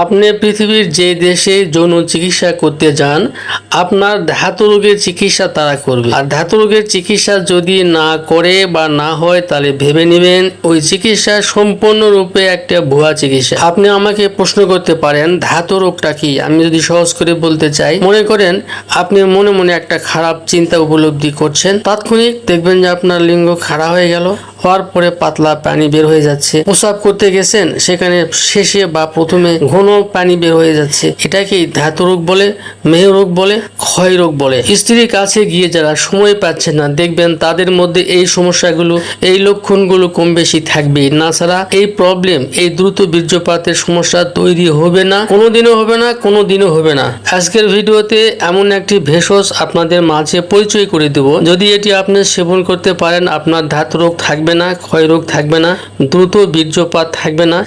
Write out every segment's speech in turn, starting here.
আপনি পৃথিবীর যে দেশে যৌন চিকিৎসা করতে যান, আপনার ধাতু রোগের চিকিৎসা তারা করবে। আর ধাতু রোগের চিকিৎসা যদি না করে বা না হয়, তাহলে ভেবে নেবেন ওই চিকিৎসা সম্পূর্ণরূপে একটা ভুয়া চিকিৎসা। আপনি আমাকে প্রশ্ন করতে পারেন ধাতু রোগটা কি। আমি যদি সহজ করে বলতে চাই, মনে করেন আপনি মনে মনে একটা খারাপ চিন্তা উপলব্ধি করছেন, তাৎক্ষণিক দেখবেন যে আপনার লিঙ্গ খাড়া হয়ে গেল, হওয়ার পরে পাতলা পানি বের হয়ে যাচ্ছে। প্রস্রাব করতে গেছেন, সেখানে শেষে বা প্রথমে ঘন পানি বের হয়ে যাচ্ছে। এটাকে ধাতু রোগ বলে, মেহ রোগ বলে, ক্ষয় রোগ বলে। স্ত্রীর কাছে গিয়ে যারা সময় পাচ্ছে না, দেখবেন তাদের মধ্যে এই সমস্যাগুলো, এই লক্ষণগুলো কম বেশি থাকবে। না ছাড়া এই প্রবলেম, এই দ্রুত বীর্যপাতের সমস্যা তৈরি হবে না, কোনোদিনও হবে না, কোনোদিনও হবে না। আজকের ভিডিওতে এমন একটি ভেষজ আপনাদের মাঝে পরিচয় করে দেব, যদি এটি আপনি সেবন করতে পারেন, আপনার ধাতু রোগ থাকবে না, ক্ষয় রোগ থাকবে না, দ্রুত বীর্যপাত থাকবে না।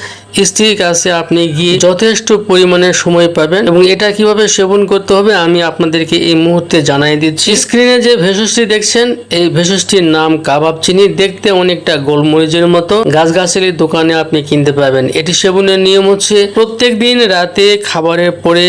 স্ত্রীর কাছে আপনি গিয়ে যথেষ্ট পরিমাণে সময় পাবেন। এবং এটা কিভাবে সেবন করতে হবে আমি আপনাদেরকে এই মুহূর্তে জানাই দিচ্ছি। স্ক্রিনে যে ভেষজটি দেখছেন, এই ভেষজটির নাম কাবাব চিনি। দেখতে অনেকটা গোলমরিচের মতো, গাছগাছালির দোকানে আপনি কিনতে পাবেন। এটি সেবনের নিয়ম হচ্ছে প্রত্যেক দিন রাতে খাবারের পরে,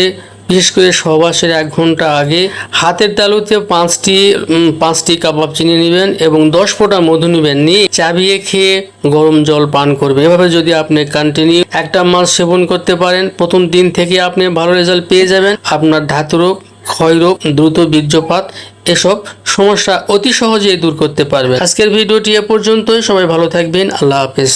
বিশেষ করে সহবাসের 1 ঘন্টা আগে, হাতের তালুতে 5টি কাবাব চিনি নেবেন এবং 10 ফোঁটা মধু নেবেন, নিয়ে চাবিয়ে খেয়ে গরম জল পান করবে। এভাবে যদি আপনি কন্টিনিউ 1 মাস সেবন করতে পারেন, প্রথম দিন থেকে আপনি ভালো রেজাল্ট পেয়ে যাবেন। আপনার ধাতু রোগ, ক্ষয় রোগ, দ্রুত বীর্যপাত এসব সমস্যা অতি সহজেই দূর করতে পারবে। আজকের ভিডিওটি এ পর্যন্তই। সবাই ভালো থাকবেন। আল্লাহ হাফেজ।